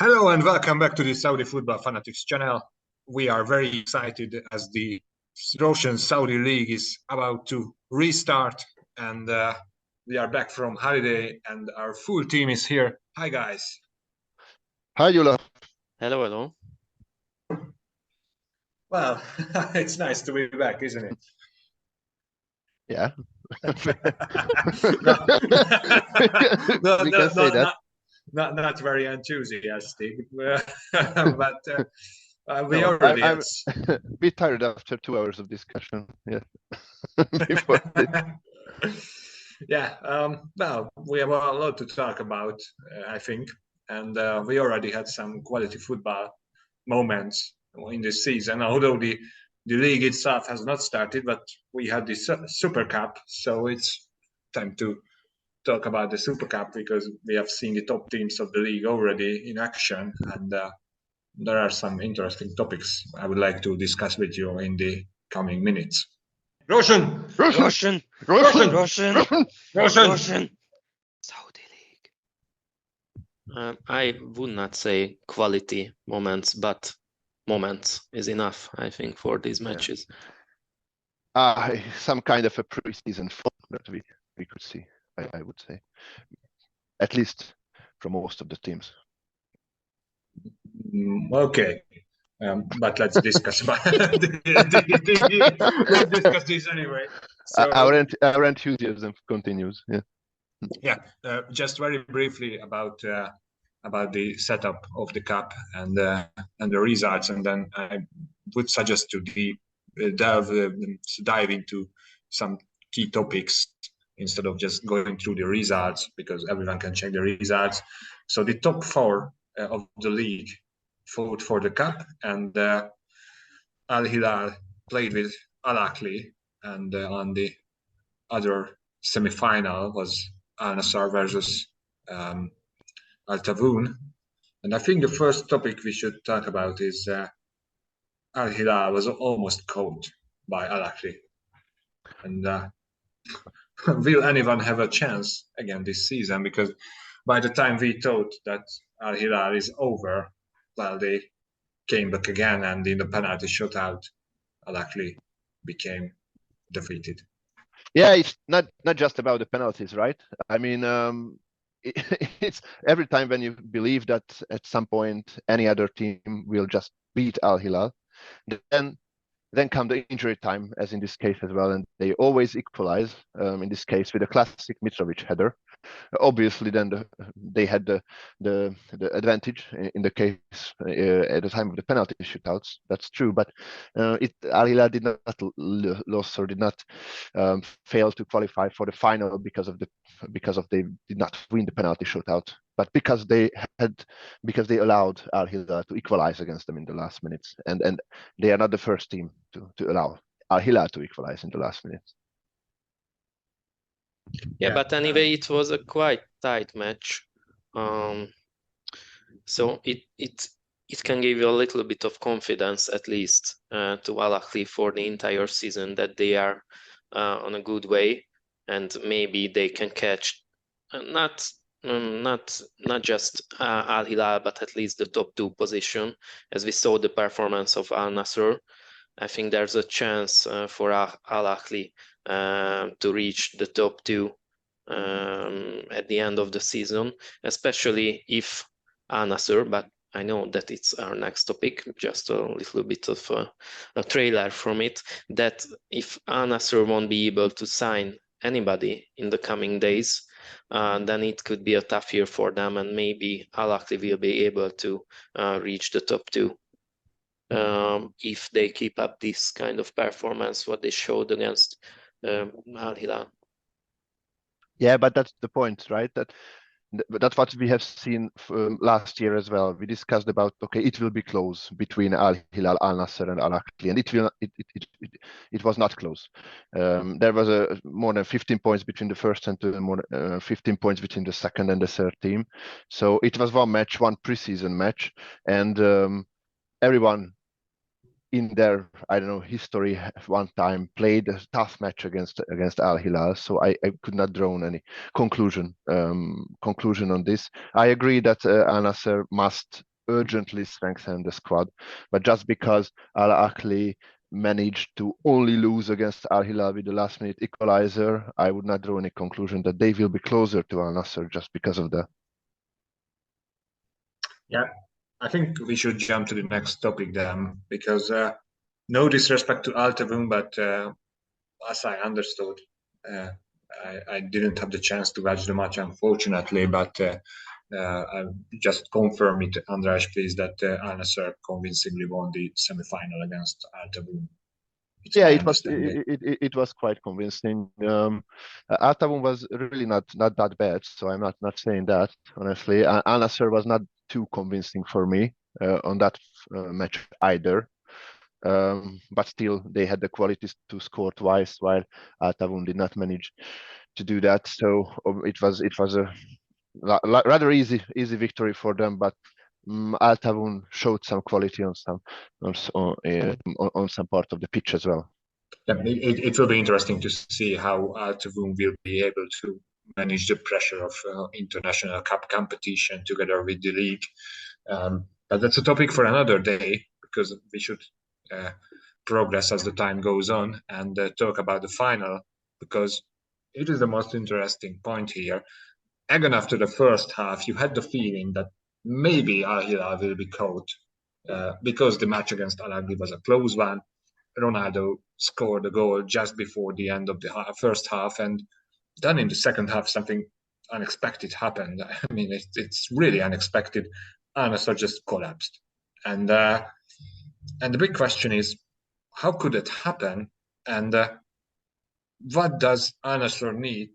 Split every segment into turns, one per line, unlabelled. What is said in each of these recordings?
Hello and welcome back to the Saudi Football Fanatics channel. We are very excited as the Russian Saudi League is about to restart, and we are back from holiday and our full team is here. Hi guys.
Hi Jula.
Hello, hello.
Well, it's nice to be back, isn't it?
Yeah.
No,
we can say that.
Not very enthusiastic, but we already.
I'm a bit tired after 2 hours of discussion. Yeah. Before
Yeah. Well, we have a lot to talk about, I think, and we already had some quality football moments in this season. Although the league itself has not started, but we had the Super Cup, so it's time to talk about the Super Cup because we have seen the top teams of the league already in action, and there are some interesting topics I would like to discuss with you in the coming minutes. Russian.
Russian. Saudi League. I would not say quality moments, but moments is enough, I think, for these matches.
some kind of a pre-season fun that we could see, I would say, at least from most of the teams.
Okay, but let's discuss about let's discuss this anyway. So,
our enthusiasm continues. Yeah.
Just very briefly about the setup of the cup and the results, and then I would suggest to dive into some key topics instead of just going through the results, because everyone can check the results. So the top four of the league fought for the cup, and Al-Hilal played with Al-Ahli, and on the other semi-final was Al-Nassr versus Al-Taawoun. And I think the first topic we should talk about is Al-Hilal was almost caught by Al-Ahli. And will anyone have a chance again this season? Because by the time we thought that Al-Hilal is over, well, they came back again, and in the penalty shootout, Al-Ahli became defeated.
Yeah, it's not just about the penalties, right? I mean, it's every time when you believe that at some point any other team will just beat Al-Hilal, then come the injury time, as in this case as well, and they always equalize. In this case, with a classic Mitrovic header. Obviously, then they had the advantage in the case at the time of the penalty shootouts. That's true, but Al-Hilal did not lose or did not fail to qualify for the final because they did not win the penalty shootout, but because they allowed Al-Hilal to equalize against them in the last minutes, and they are not the first team to allow Al-Hilal to equalize in the last minutes.
Yeah, but anyway, it was a quite tight match. So it can give you a little bit of confidence, at least, to Al-Ahli for the entire season, that they are on a good way, and maybe they can catch not just Al-Hilal, but at least the top two position. As we saw the performance of Al-Nassr, I think there's a chance for Al-Ahli to reach the top two at the end of the season, especially if Al-Nassr, but I know that it's our next topic, just a little bit of a trailer from it, that if Al-Nassr won't be able to sign anybody in the coming days, then it could be a tough year for them, and maybe Al-Ahli will be able to reach the top two if they keep up this kind of performance what they showed against Al-Hilal.
Yeah, but that's the point, right? That's what we have seen last year as well. We discussed about, okay, it will be close between Al-Hilal, Al-Nassr, and Al-Ahli, and it was not close. There was more than 15 points between the first and more 15 points between the second and the third team. So it was one preseason match, and everyone in their, I don't know, history one time played a tough match against Al-Hilal, so I could not draw any conclusion on this. I agree that Al-Nassr must urgently strengthen the squad. But just because Al-Ahli managed to only lose against Al-Hilal with the last-minute equalizer, I would not draw any conclusion that they will be closer to Al-Nassr just because of that.
Yeah, I think we should jump to the next topic then, because no disrespect to Al-Taawoun, but as I understood, I didn't have the chance to watch the match, unfortunately, but I just confirm it, András, please, that Al-Nassr convincingly won the semi-final against Al-Taawoun.
Yeah, it was quite convincing. Al-Taawoun was really not that bad, so I'm not saying that, honestly. Al-Nassr was not too convincing for me on that match either. But still, they had the qualities to score twice, while Al-Taawoun did not manage to do that. So it was a rather easy victory for them. But Al-Taawoun showed some quality on some part of the pitch as well.
Yeah, it will be interesting to see how Al-Taawoun will be able to manage the pressure of international cup competition together with the league. But that's a topic for another day, because we should progress as the time goes on and talk about the final, because it is the most interesting point here. Again, after the first half, you had the feeling that maybe Al-Hilal will be caught because the match against Al-Ahli was a close one. Ronaldo scored a goal just before the end of the first half, and then in the second half, something unexpected happened. I mean, it's really unexpected. Al-Nassr just collapsed, and the big question is, how could it happen? And what does Al-Nassr need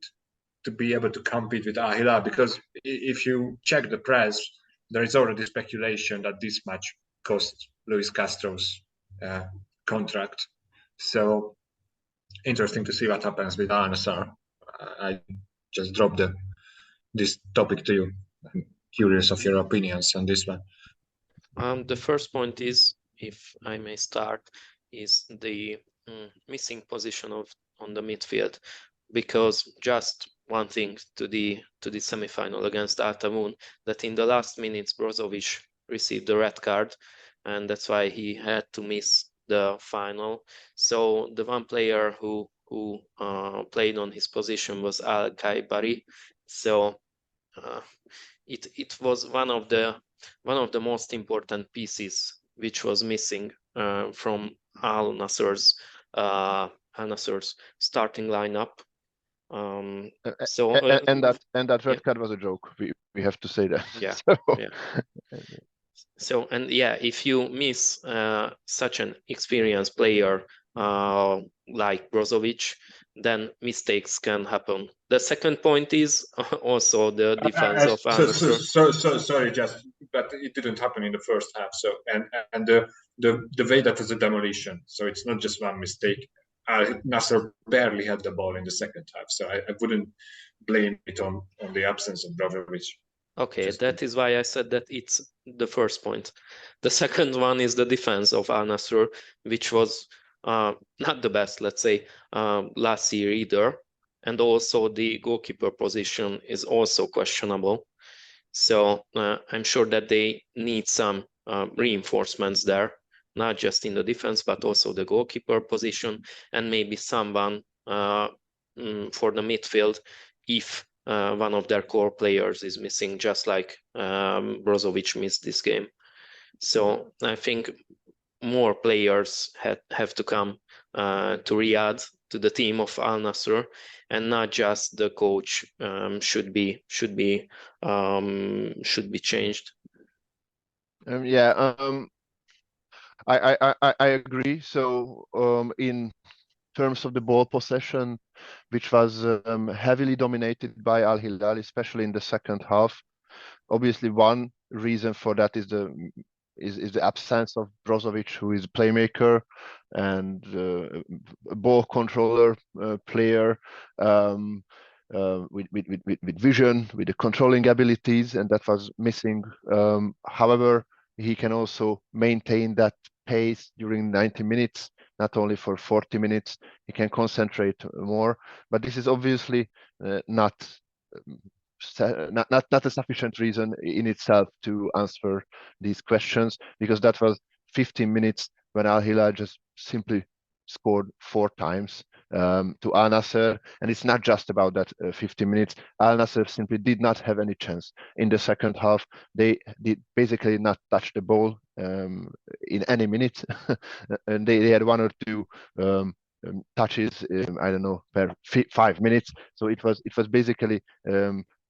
to be able to compete with Al-Hilal? Because if you check the press, there is already speculation that this match cost Luis Castro's contract. So interesting to see what happens with Al-Nassr. I just dropped this topic to you. I'm curious of your opinions on this one.
The first point is, if I may start, is the missing position on the midfield, because just one thing to the semi-final against Al-Taawoun, that in the last minutes Brozovic received the red card, and that's why he had to miss the final. So the one player who played on his position was Al-Khaibari. So it was one of the most important pieces which was missing from Al-Nassr's starting lineup.
And that red card was a joke. We have to say that.
Yeah.
So.
Yeah. So, and yeah, if you miss such an experienced player like Brozovic, then mistakes can happen. The second point is also the defense of Al-Nassr.
Sorry, just but it didn't happen in the first half. So and the way that was a demolition. So it's not just one mistake. Al-Nassr barely had the ball in the second half. So I wouldn't blame it on the absence of Brozovic.
Okay, that is why I said that it's the first point. The second one is the defense of Al-Nassr, which was not the best, let's say, last year either. And also the goalkeeper position is also questionable. So I'm sure that they need some reinforcements there, not just in the defense, but also the goalkeeper position, and maybe someone for the midfield if one of their core players is missing, just like Brozovic missed this game. So I think more players have to come to Riyadh, to the team of Al-Nassr, and not just the coach should be changed.
I agree. So in terms of the ball possession, which was heavily dominated by Al-Hilal, especially in the second half. Obviously, one reason for that is the absence of Brozovic, who is a playmaker and a ball controller player with vision, with the controlling abilities, and that was missing. However, he can also maintain that pace during 90 minutes, not only for 40 minutes. He can concentrate more, but this is obviously not not a sufficient reason in itself to answer these questions, because that was 15 minutes when Al-Hilal just simply scored 4 times to Al-Nassr, and it's not just about that 15 minutes. Al-Nassr simply did not have any chance in the second half. They did basically not touch the ball in any minute, and they had 1 or 2 touches, I don't know, per 5 minutes. So it was basically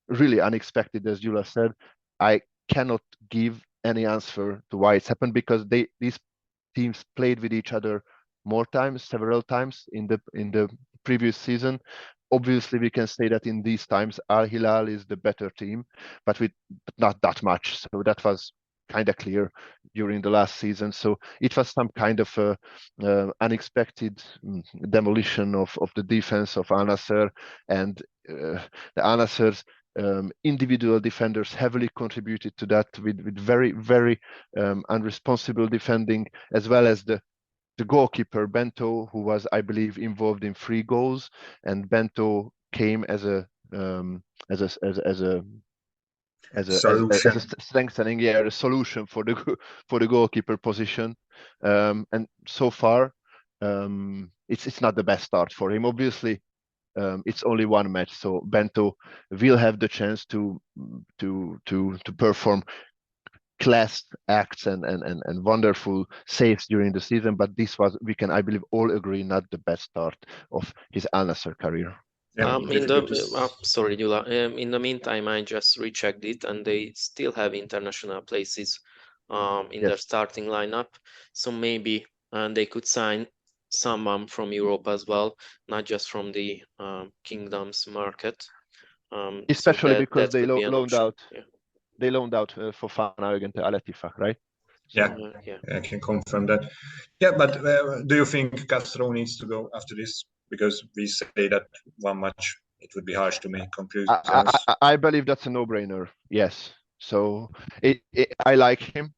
really unexpected, as Gyula said. I cannot give any answer to why it's happened, because these teams played with each other more times, several times in the previous season. Obviously, we can say that in these times Al-Hilal is the better team, but with not that much. So that was kind of clear during the last season. So it was some kind of unexpected demolition of the defense of Al-Nassr, and the Al-Nassr's individual defenders heavily contributed to that with very, very unresponsible defending, as well as the goalkeeper Bento, who was, I believe, involved in 3 goals, and Bento came as a strengthening, a solution for the goalkeeper position. And so far, it's not the best start for him. Obviously, it's only 1 match, so Bento will have the chance to perform class acts and wonderful saves during the season, but this was, we can, I believe, all agree, not the best start of his Al-Nassr career.
Sorry, Gyula. In the meantime, I just rechecked it, and they still have international places in their starting lineup. So maybe they could sign someone from Europe as well, not just from the Kingdom's market.
Especially so because they loaned out. Yeah. They loaned out Fofana against Al-Ettifaq, right?
Yeah, I can confirm that. Yeah, but do you think Castro needs to go after this? Because we say that 1 match, it would be harsh to make conclusions.
I believe that's a no-brainer. Yes. So I like him.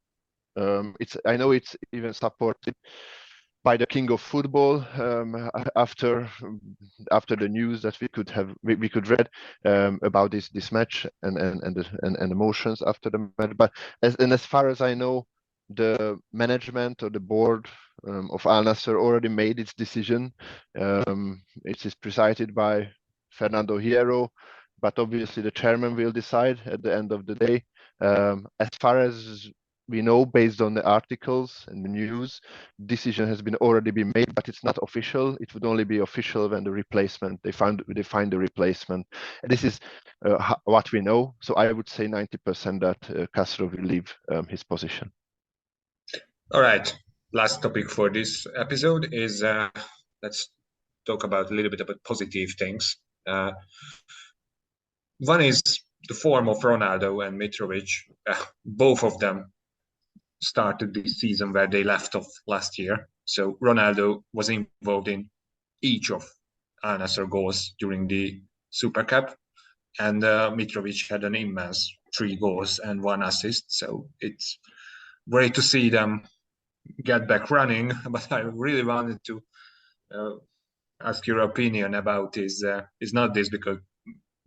I know it's even supported by the king of football after the news that we could read about this match and emotions after the match. But as far as I know, the management or the board of Al-Nassr already made its decision. It is presided by Fernando Hierro, but obviously the chairman will decide at the end of the day. As far as we know, based on the articles and the news, decision has already been made, but it's not official. It would only be official when the replacement, they find the replacement. And this is what we know. So I would say 90% that Castro will leave his position.
All right. Last topic for this episode is let's talk about a little bit about positive things. One is the form of Ronaldo and Mitrovic. Both of them started this season where they left off last year. So Ronaldo was involved in each of Al-Nassr goals during the Super Cup, and Mitrovic had an immense 3 goals and 1 assist. So it's great to see them get back running. But I really wanted to ask your opinion about is not this, because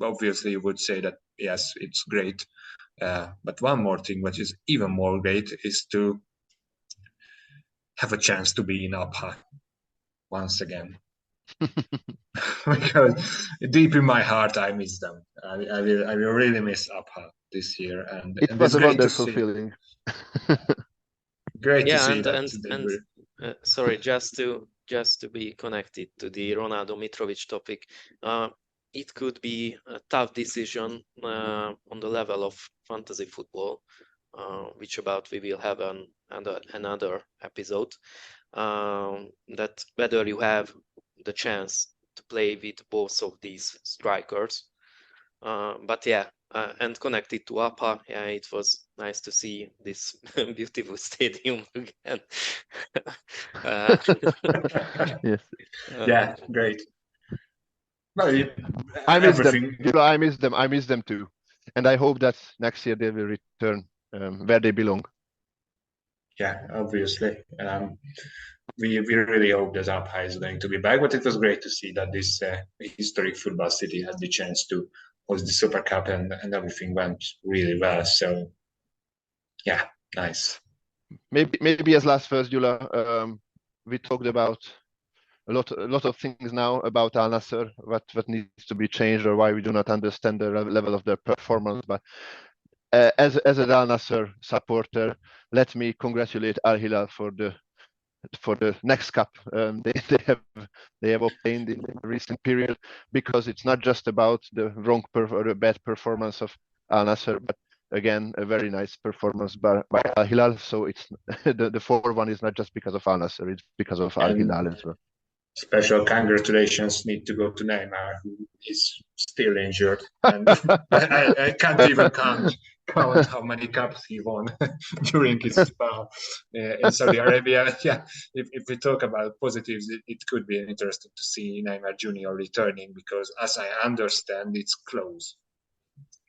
obviously you would say that yes, it's great. But one more thing, which is even more great, is to have a chance to be in Abha once again. Because deep in my heart, I miss them. I will really miss Abha this year, and
it was a wonderful feeling.
Great to see that.
Sorry, just to be connected to the Ronaldo Mitrovic topic. It could be a tough decision on the level of fantasy football, which about we will have another episode, that whether you have the chance to play with both of these strikers. But yeah, and connected to APA, yeah, it was nice to see this beautiful stadium again.
Yes.
Yeah, great. Well,
I miss them. I miss them. I miss them too, and I hope that next year they will return where they belong.
Yeah, obviously. We really hope that Abha is going to be back, but it was great to see that this historic football city had the chance to was the Super Cup, and everything went really well. So yeah, nice.
Maybe as last first, Gyula, we talked about a lot of things now about Al-Nassr, what needs to be changed or why we do not understand the level of their performance. But as an Al-Nassr supporter, let me congratulate Al-Hilal for the next cup they have obtained in the recent period, because it's not just about the or the bad performance of Al-Nassr, but again a very nice performance by Al-Hilal. So it's the 4-1 is not just because of Al-Nassr, it's because of Al-Hilal as well.
Special congratulations need to go to Neymar, who is still injured, and I can't even count how many cups he won during his spell in Saudi Arabia. Yeah, if we talk about positives, it could be interesting to see Neymar Jr. returning, because as I understand, it's close.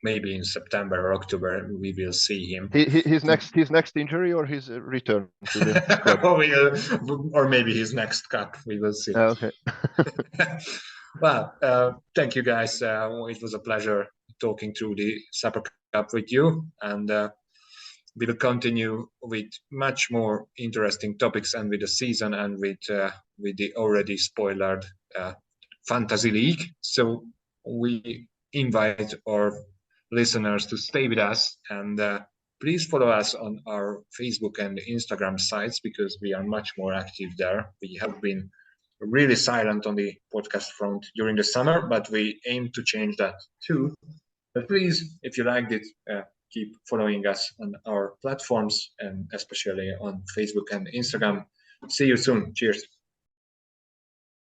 Maybe in September or October we will see him.
His next injury or his return to the club?
Or maybe his next cup. We will see.
Okay.
Well, thank you guys. It was a pleasure talking through the Super Cup with you, and we will continue with much more interesting topics, and with the season, and with the already spoiled Fantasy League. So we invite our listeners to stay with us, and please follow us on our Facebook and Instagram sites, because we are much more active there. We have been really silent on the podcast front during the summer, but we aim to change that too. But please, if you liked it, keep following us on our platforms, and especially on Facebook and Instagram. See you soon. Cheers.